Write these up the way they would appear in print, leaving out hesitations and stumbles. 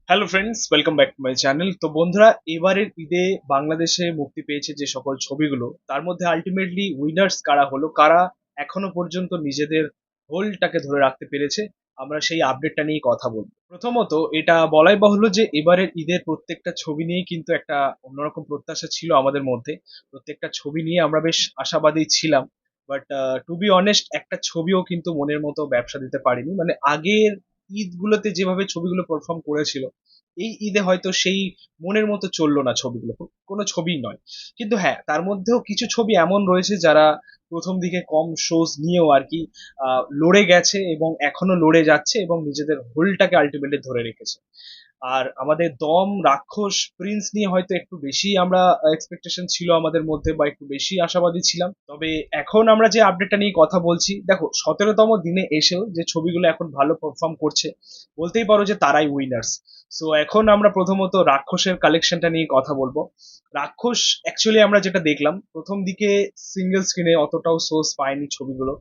Hello friends, welcome back to my channel. তো বন্ধুরা, এবারের ঈদে বাংলাদেশে মুক্তি পেয়েছে যে সকল ছবিগুলো, তার মধ্যে আলটিমেটলি উইনার্স কারা হলো, কারা এখনো পর্যন্ত নিজেদের হোল্ডটাকে ধরে রাখতে পেরেছে, আমরা সেই আপডেটটা নিয়ে কথা বলবো। প্রথমত, এটা বলাই বাহুল্য যে এবারের ঈদের প্রত্যেকটা ছবি নিয়েই কিন্তু একটা অন্যরকম প্রত্যাশা ছিল আমাদের মধ্যে। প্রত্যেকটা ছবি নিয়ে আমরা বেশ আশাবাদী ছিলাম। বাট টু বি অনেস্ট, একটা ছবিও কিন্তু মনের মতো ব্যবসা দিতে পারেনি। মানে আগের ঈদগুলোতে যেভাবে ছবিগুলো পারফর্ম করেছিল, এই ঈদে হয়তো সেই মনের মতো চললো না ছবিগুলো, কোনো ছবিই নয়। কিন্তু হ্যাঁ, তার মধ্যেও কিছু ছবি এমন রয়েছে যারা প্রথম দিকে কম শোজ নিয়েও আর কি লড়ে গেছে এবং এখনো লড়ে যাচ্ছে এবং নিজেদের হোলটাকে আলটিমেটলি ধরে রেখেছে। আর আমাদের দম, রাক্ষস, প্রিন্স নিয়ে হয়তো একটু বেশি আমরা এক্সপেকটেশন ছিল আমাদের মধ্যে, বা একটু বেশি আশাবাদী ছিলাম। তবে এখন আমরা যে আপডেটটা নিয়ে কথা বলছি, দেখো 17তম দিনে এসেও যে ছবিগুলো এখন ভালো পারফর্ম করছে, বলতেই পারো যে তারাই উইনার্স। সো এখন আমরা প্রথমত রাক্ষসের কালেকশনটা নিয়ে কথা বলবো। রাক্ষস অ্যাকচুয়ালি আমরা যেটা দেখলাম, প্রথম দিকে সিঙ্গেল স্ক্রিনে অতটাও সোর্স পায়নি ছবিগুলো,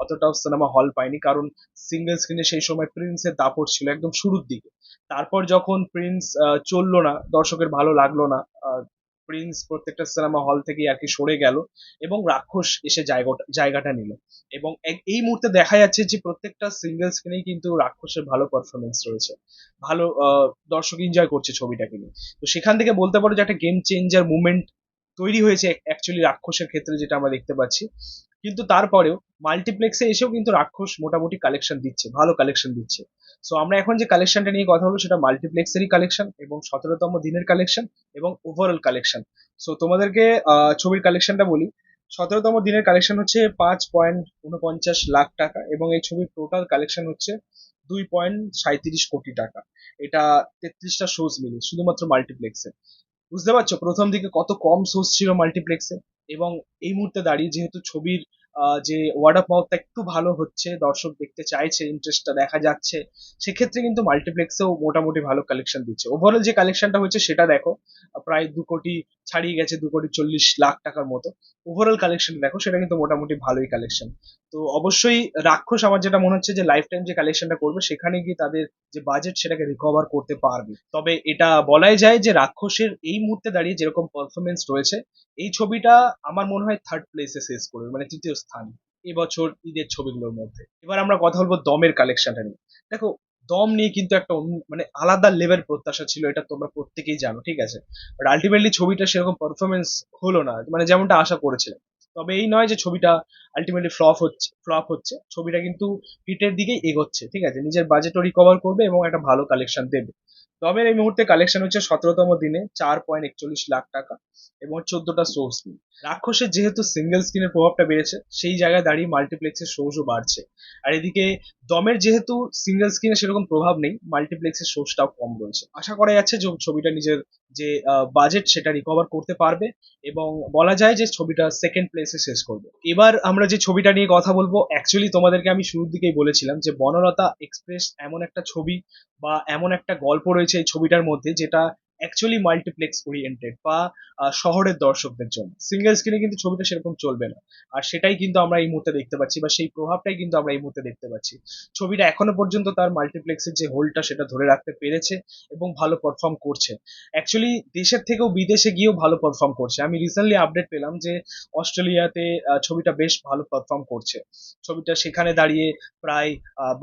অতটাও সিনেমা হল পায়নি, কারণ সিঙ্গেল স্ক্রিনে সেই সময় প্রিন্সের দাপট ছিল একদম শুরুর দিকে। তারপর যখন প্রিন্স চললো না, দর্শকের ভালো লাগলো না, প্রিন্স প্রত্যেকটা সিনেমা হল থেকে আর কি সরে গেল এবং রাক্ষস এসে জায়গাটা নিল। এবং এই মুহূর্তে দেখা যাচ্ছে যে প্রত্যেকটা সিঙ্গেল স্ক্রিনেই কিন্তু রাক্ষসের ভালো পারফরমেন্স রয়েছে, ভালো দর্শক এনজয় করছে ছবিটাকে নিয়ে। তো সেখান থেকে বলতে পারো যে একটা গেম চেঞ্জার মুভমেন্ট তৈরি হয়েছে অ্যাকচুয়ালি রাক্ষসের ক্ষেত্রে, যেটা আমরা দেখতে পাচ্ছি। কিন্তু তারপরেও মাল্টিপ্লেক্সে এসেও কিন্তু রাক্ষস মোটামুটি কালেকশন দিচ্ছে, ভালো কালেকশন দিচ্ছে। সো আমরা এখন যে কালেকশনটা নিয়ে কথা বলবো সেটা মাল্টিপ্লেক্সেরই কালেকশন এবং 17তম দিনের কালেকশন এবং ওভারঅল কালেকশন। সো তোমাদেরকে ছবির কালেকশনটা বলি। 17তম দিনের কালেকশন হচ্ছে 5.49 লাখ টাকা এবং এই ছবির টোটাল কালেকশন হচ্ছে 2.37 কোটি টাকা। এটা 33টা শোজ মিলে শুধুমাত্র মাল্টিপ্লেক্সে। বুঝতে পারছো প্রথম দিকে কত কম সোর্স ছিল মাল্টিপ্লেক্সে, এবং এই মুহূর্তে দাঁড়িয়ে যেহেতু ছবির যে ওয়ার্ড অফ মাউথটা একটু ভালো হচ্ছে, দর্শক দেখতে চাইছে, ইন্টারেস্টটা দেখা যাচ্ছে, সেক্ষেত্রে কিন্তু মাল্টিপ্লেক্সেও মোটামুটি ভালো কালেকশন দিচ্ছে। ওভারঅল যে কালেকশনটা হচ্ছে সেটা দেখো, প্রায় 2 কোটি ছাড়িয়ে গেছে, 2.40 লাখ টাকার মতো। ওভারঅল কালেকশন দেখো, সেটা কিন্তু মোটামুটি ভালোই কালেকশন। তো অবশ্যই রাক্ষস আমার যেটা মনে হচ্ছে যে লাইফ টাইম যে কালেকশনটা করবে সেখানে গিয়ে তাদের যে বাজেট সেটাকে রিকভার করতে পারবে। তবে এটা বলাই যায় যে রাক্ষসের এই মুহূর্তে দাঁড়িয়ে যেরকম পারফরমেন্স রয়েছে, এই ছবিটা আমার মনে হয় থার্ড প্লেসে শেষ করবে, মানে তৃতীয় স্থান এবছর ঈদের ছবিগুলোর মধ্যে। এবার আমরা কথা বলবো দমের কালেকশনটা নিয়ে। দেখো, দম নিয়ে কিন্তু একটা মানে আলাদা লেভেল প্রত্যাশা ছিল, এটা তোমরা প্রত্যেকেই জানো, ঠিক আছে। বাট আলটিমেটলি ছবিটা সেরকম পারফরমেন্স হলো না, মানে যেমনটা আশা করেছিলাম। তবে এই নয় যে ছবিটা আলটিমেটলি ফ্লপ হচ্ছে, ছবিটা কিন্তু হিটের দিকেই এগোচ্ছে, ঠিক আছে, নিজের বাজেটও রিকভার করবে এবং একটা ভালো কালেকশন দেবে। তবে এই মুহূর্তে কালেকশন হচ্ছে 17তম দিনে 4.41 লাখ টাকা এবং 14টা সোর্স নিয়ে। রাক্ষসের যেহেতু সিঙ্গেল স্ক্রিনের প্রভাবটা বেড়েছে, সেই জায়গায় দাঁড়িয়ে মাল্টিপ্লেক্সের সোর্সও বাড়ছে। আর এদিকে দমের যেহেতু সিঙ্গেল স্ক্রিনে সেরকম প্রভাব নেই, মাল্টিপ্লেক্সের সোর্সটাও কম রয়েছে। আশা করা যাচ্ছে যে ছবিটা নিজের যে বাজেট সেটা রিকভার করতে পারবে এবং বলা যায় যে ছবিটা সেকেন্ড প্লেসে শেষ করবে। এবার আমরা যে ছবিটা নিয়ে কথা বলবো, অ্যাকচুয়ালি তোমাদেরকে আমি শুরুর দিকেই বলেছিলাম যে বনলতা এক্সপ্রেস এমন একটা ছবি বা এমন একটা গল্প রয়েছে এই ছবিটার মধ্যে, যেটা অ্যাকচুয়ালি মাল্টিপ্লেক্স ওরিয়েন্টেড বা শহরের দর্শকদের জন্য। সিঙ্গেল স্ক্রিনে কিন্তু ছবিটা সেরকম চলবে না। আর সেটাই কিন্তু আমরা এই মুহূর্তে দেখতে পাচ্ছি, বা সেই প্রভাবটাই কিন্তু আমরা এই মুহূর্তে দেখতে পাচ্ছি। ছবিটা এখনো পর্যন্ত তার মাল্টিপ্লেক্সের যে হোল্ডটা সেটা ধরে রাখতে পেরেছে এবং ভালো পারফর্ম করছে। অ্যাকচুয়ালি দেশের থেকেও বিদেশে গিয়েও ভালো পারফর্ম করছে। আমি রিসেন্টলি আপডেট পেলাম যে অস্ট্রেলিয়াতে ছবিটা বেশ ভালো পারফর্ম করছে। ছবিটা সেখানে দাঁড়িয়ে প্রায়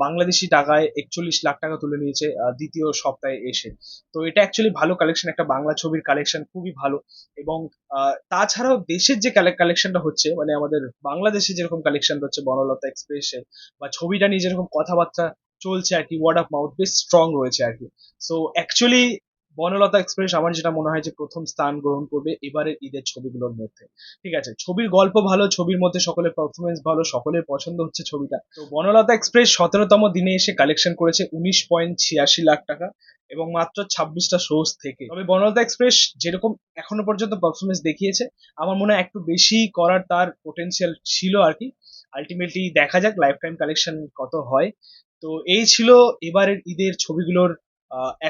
বাংলাদেশি টাকায় 41 লাখ টাকা তুলে নিয়েছে দ্বিতীয় সপ্তাহে এসে। তো এটা অ্যাকচুয়ালি ভালো কালেকশন, একটা বাংলা ছবির কালেকশন খুবই ভালো। এবং তাছাড়াও দেশের যে কালেকশনটা হচ্ছে, মানে আমাদের বাংলাদেশে যেরকম কালেকশন হচ্ছে বনলতা এক্সপ্রেসের, বা ছবিটা নিয়ে যেরকম কথাবার্তা চলছে আর কি, ওয়ার্ড অফ মাউথ বেশ স্ট্রং রয়েছে আর কি। সো অ্যাকচুয়ালি বনলতা এক্সপ্রেস আমার যেটা মনে হয় যে প্রথম স্থান গ্রহণ করবে এবারের ঈদের ছবিগুলোর মধ্যে। ঠিক আছে, ছবির গল্প ভালো, ছবির মধ্যে সকলের পারফরমেন্স ভালো, সকলের পছন্দ হচ্ছে ছবিটা। তো বনলতা এক্সপ্রেস 17তম দিনে এসে কালেকশন করেছে 19.86 লাখ টাকা এবং মাত্র 26টা শোজ থেকে। তবে বনলতা এক্সপ্রেস যেরকম এখনো পর্যন্ত পারফরমেন্স দেখিয়েছে, আমার মনে হয় একটু বেশি করার তার পোটেনশিয়াল ছিল আর কি। আলটিমেটলি দেখা যাক লাইফ টাইম কালেকশন কত হয়। তো এই ছিল এবারের ঈদের ছবিগুলোর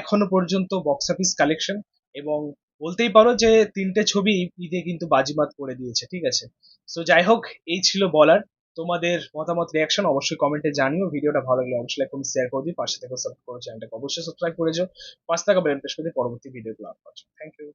এখনো পর্যন্ত বক্স অফিস কালেকশন। এবং বলতেই পারো যে তিনটে ছবি ঈদে কিন্তু বাজিমাত করে দিয়েছে, ঠিক আছে। সো যাই হোক, এই ছিল বলার। তোমাদের মতামত রিয়াকশন অবশ্যই কমেন্টে জানিও। ভিডিওটা ভালো লাগলে অবশ্যই লাইক কমেন্ট শেয়ার করে দিই, পাশে থেকে সাবস্ক্রাইব করে চ্যানেলটাকে অবশ্যই সাবস্ক্রাইব করে যাও, পাশে থাকা বেল প্রেস করে দিয়ে পরবর্তী ভিডিওগুলো আপলোড। Thank you.